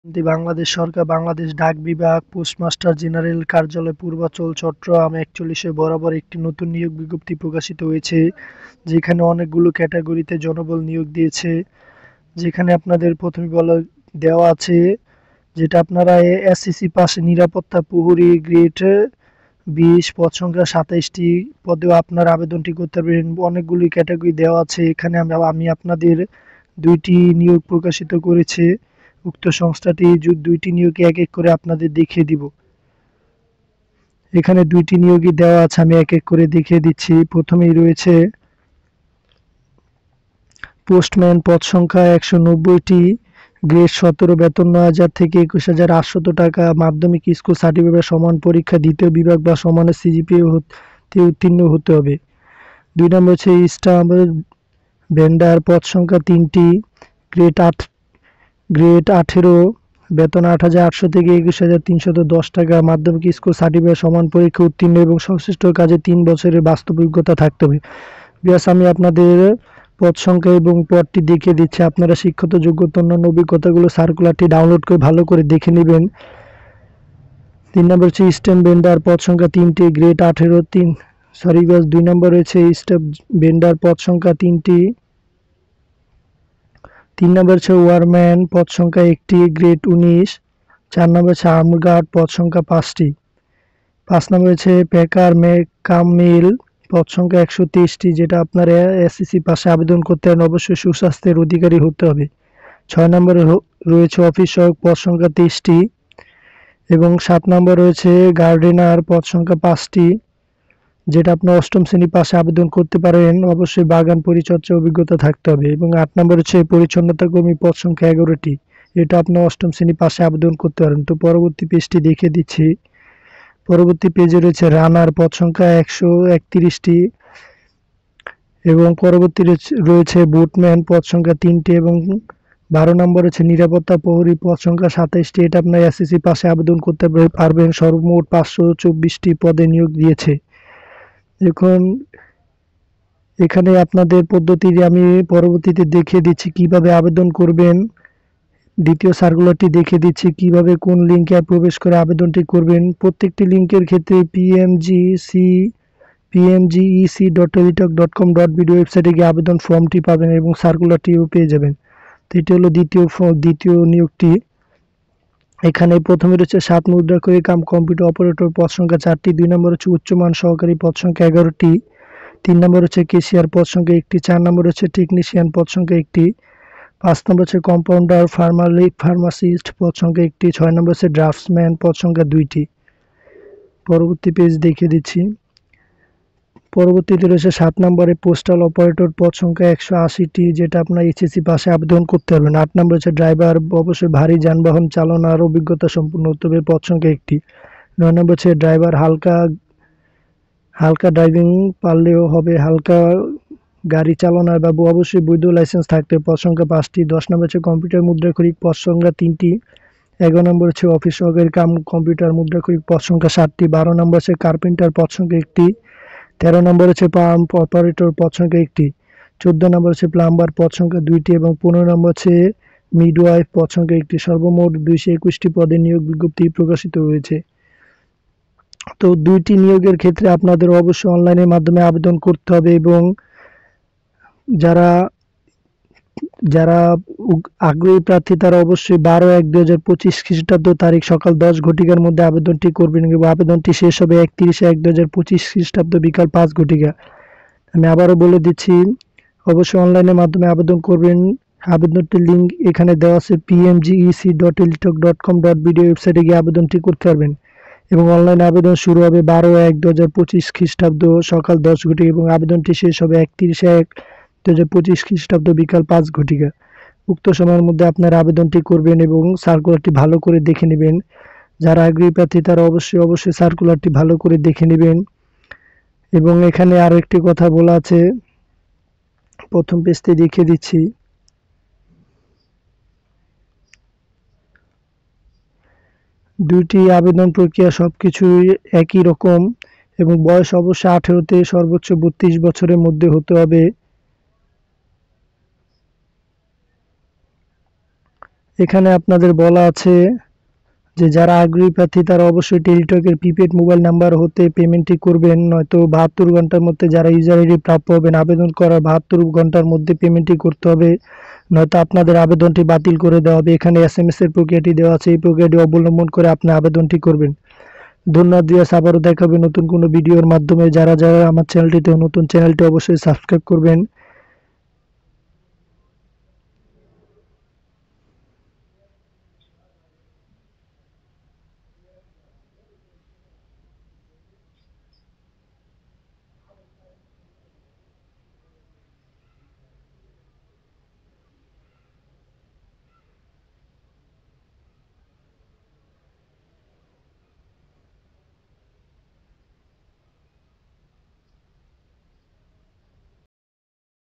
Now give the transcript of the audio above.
বাংলাদেশ সরকার, বাংলাদেশ ডাক বিভাগ, postmaster general কার্যালয়, পূর্বাঞ্চল, চট্টগ্রাম ৪১ বরাবর একটি নতুন নিয়োগ বিজ্ঞপ্তি প্রকাশিত হয়েছে, যেখানে অনেকগুলো ক্যাটাগরিতে জনবল নিয়োগ দিয়েছে। যেখানে আপনাদের প্রথমে দেওয়া আছে, যেটা আপনারা এসএসসি পাশে নিরাপত্তা প্রহরী গ্রেড 20, পদ সংখ্যা 27টি পদেও আপনারা আবেদনটি করতে পারবেন। অনেকগুলি ক্যাটাগরি দেওয়া আছে। এখানে আমি আপনাদের 2টি নিয়োগ প্রকাশিত করেছে উক্ত সংস্থাটি। দুইটি নিয়োগে এক এক করে আপনাদের দেখিয়ে দিব। এখানে 2টি নিয়োগই দেওয়া আছে, আমি এক এক করে দেখিয়ে দিচ্ছি। প্রথমেই রয়েছে পোস্টম্যান, পদ সংখ্যা 190টি, গ্রেড 17, বেতন 9,000 থেকে 21,800 টাকা, মাধ্যমিক স্কুল সার্টিফিকেট, সমান পরীক্ষা দ্বিতীয় বিভাগ বা সমানের সিজিপিএ হতে উত্তীর্ণ হতে হবে। 2 নম্বর হচ্ছে স্টাম্প ভেন্ডার, পদ সংখ্যা 3টি, গ্রেড 18, বেতন 8,800 থেকে 21,310 টাকা, মাধ্যমিক স্কুল সার্টিফিকেট, সমান পরীক্ষা উত্তীর্ণ এবং সংশ্লিষ্ট কাজে 3 বছরের বাস্তব অভিজ্ঞতা থাকতে হবে। বিয়াস, আমি আপনাদের পদ সংখ্যা এবং পদটি দেখিয়ে দিচ্ছি। আপনারা শিক্ষত যোগ্যতা অন্যান্য অভিজ্ঞতাগুলো সার্কুলারটি ডাউনলোড করে ভালো করে দেখে নেবেন। 3 নম্বর হচ্ছে স্ট্যাম্প ভেন্ডার, পদ সংখ্যা 3টি, গ্রেড 18, 2 নম্বর রয়েছে স্ট্যাম্প ভেন্ডার, পদ সংখ্যা 3টি। 3 নম্বর হচ্ছে ওয়ারম্যান, পদ সংখ্যা 1টি, গ্রেড 19। 4 নম্বর হচ্ছে আর্মগার্ড, পদ সংখ্যা 5টি। 5 নম্বর হচ্ছে প্যাকার কাম মিল, পদ সংখ্যা 123টি, যেটা আপনারা এসএসসি পাশে আবেদন করতে হলে অবশ্যই সুস্বাস্থ্যের অধিকারী হতে হবে। 6 নম্বরে রয়েছে অফিস সহায়ক, পদ সংখ্যা 23টি এবং 7 নম্বর রয়েছে গার্ডেনার, পদ সংখ্যা 5টি, যেটা আপনার 8ম শ্রেণী পাশে আবেদন করতে পারেন। অবশ্যই বাগান পরিচর্যা অভিজ্ঞতা থাকতে হবে। এবং 8 নম্বর হচ্ছে পরিচ্ছন্নতা কর্মী, পদ সংখ্যা 11টি, এটা আপনার 8ম শ্রেণী পাশে আবেদন করতে পারেন। তো পরবর্তী পেজটি দেখিয়ে দিচ্ছি। পরবর্তী পেজে রয়েছে রানার, পদ সংখ্যা 131টি এবং পরবর্তী রয়েছে বুটম্যান, পদ সংখ্যা 3টি এবং 12 নম্বর হচ্ছে নিরাপত্তা প্রহরী, পদ সংখ্যা 27টি, এটা আপনার এসএসসি পাশে আবেদন করতে পারবেন। সর্বমোট 524টি পদে নিয়োগ দিয়েছে। এখন এখানে আপনাদের পদ্ধতি আমি পরবর্তীতে দেখিয়ে দিচ্ছি কিভাবে আবেদন করবেন। দ্বিতীয় সার্কুলারটি দেখিয়ে দিচ্ছি কিভাবে কোন লিঙ্কে প্রবেশ করে আবেদনটি করবেন। প্রত্যেকটি লিঙ্কের ক্ষেত্রে pmgec.teletalk.com.bd ওয়েবসাইটে গিয়ে আবেদন ফর্মটি পাবেন এবং সার্কুলারটিও পেয়ে যাবেন। তো এটি হলো দ্বিতীয় নিয়োগটি। এখানে প্রথমে রয়েছে 7 মুদ্রাক্ষরিক কাম কম্পিউটার অপারেটর, পদ সংখ্যা 4টি। 2 নম্বর হচ্ছে উচ্চমান সহকারী, পদ সংখ্যা 11টি। 3 নম্বর হচ্ছে কেশিয়ার, পদ সংখ্যা 1টি। 4 নম্বর হচ্ছে টেকনিশিয়ান, পদ সংখ্যা 1টি। 5 নম্বর হচ্ছে কম্পাউন্ডার ফার্মাসিস্ট, পদ সংখ্যা 1টি। 6 নম্বর হচ্ছে ড্রাফটসম্যান, পদ সংখ্যা 2টি। পরবর্তী পেজ দেখিয়ে দিচ্ছি। পরবর্তীতে রয়েছে 7 নম্বরে পোস্টাল অপারেটর, পদ সংখ্যা 180টি, যেটা আপনার এইচএসসি পাশে আবেদন করতে পারবেন। 8 নম্বর হচ্ছে ড্রাইভার, অবশ্যই ভারী যানবাহন চালানোর অভিজ্ঞতা সম্পূর্ণ হতে হবে, পদ সংখ্যা 1টি। 9 নম্বর হচ্ছে ড্রাইভার, হালকা ড্রাইভিং পারলেও হবে, হালকা গাড়ি চালানোর বা অবশ্যই বৈধ লাইসেন্স থাকতে, পদ সংখ্যা 5টি। 10 নম্বর হচ্ছে কম্পিউটার মুদ্রাক্ষরিক, পদ সংখ্যা 3টি। 11 নম্বর হচ্ছে অফিস সহকারী কাম কম্পিউটার মুদ্রাক্ষরিক, পদ সংখ্যা 7টি। 12 নম্বর হচ্ছে কার্পেন্টার, পদ সংখ্যা 1টি। 13 নম্বর হচ্ছে পাম্প অপারেটর, পদ সংখ্যা 1টি। 14 নম্বর হচ্ছে প্লাম্বার, পদ সংখ্যা 2টি এবং 15 নম্বর হচ্ছে মিডওয়াইফ, পদ সংখ্যা 1টি। সর্বমোট 221টি পদে নিয়োগ বিজ্ঞপ্তি প্রকাশিত হয়েছে। তো 2টি নিয়োগের ক্ষেত্রে আপনাদের অবশ্যই অনলাইনের মাধ্যমে আবেদন করতে হবে এবং যারা যারা আগ্রহী প্রার্থী তারা অবশ্যই 12/1/2025 খ্রিস্টাব্দ তারিখ সকাল 10 ঘটিকার মধ্যে আবেদনটি করবেন এবং আবেদনটি শেষ হবে 31/1/2025 খ্রিস্টাব্দ বিকাল 5 ঘটিকা। আমি আবারও বলে দিচ্ছি, অবশ্যই অনলাইনের মাধ্যমে আবেদন করবেন। আবেদনটির লিঙ্ক এখানে দেওয়া আছে, pmgec.teletalk.com.bd ওয়েবসাইটে গিয়ে আবেদনটি করতে পারবেন এবং অনলাইনে আবেদন শুরু হবে 12/1/2025 খ্রিস্টাব্দ সকাল 10 ঘটিকা এবং আবেদনটি শেষ হবে 31/1/2025 খ্রিস্টাব্দ বিকাল 5 ঘটিকা। উক্ত সময়ের মধ্যে আপনারা আবেদনটি করবেন এবং সার্কুলারটি ভালো করে দেখে নেবেন। যারা আগ্রহী প্রার্থী তারা অবশ্যই সার্কুলারটি ভালো করে দেখে নেবেন। এবং এখানে আরো একটি কথা বলা আছে, প্রথম পেজটি দেখিয়ে দিচ্ছি। দুইটি আবেদন প্রক্রিয়া সবকিছুই একই রকম এবং বয়স অবশ্যই 18 থেকে সর্বোচ্চ 32 বছরের মধ্যে হতে হবে এখানে আপনাদের বলা আছে যে যারা আগ্রহী প্রার্থী তারা অবশ্যই টেলিটকের প্রিপেড মোবাইল নাম্বার হতে পেমেন্টটি করবেন, নয়তো ৭২ ঘন্টার মধ্যে যারা ইউজার আইডি প্রাপ্য হবেন আবেদন করার ৭২ ঘন্টার মধ্যে পেমেন্টটি করতে হবে, নয়তো আপনাদের আবেদনটি বাতিল করে দেওয়া হবে। এখানে এসএমএস এর প্রক্রিয়াটি দেওয়া আছে, এই প্রক্রিয়াটি অবলম্বন করে আপনি আবেদনটি করবেন। ধন্যবাদ দিয়াস, আবারও দেখাবে নতুন কোনো ভিডিওর মাধ্যমে। যারা যারা আমার চ্যানেলটিতে নতুন, চ্যানেলটি অবশ্যই সাবস্ক্রাইব করবেন।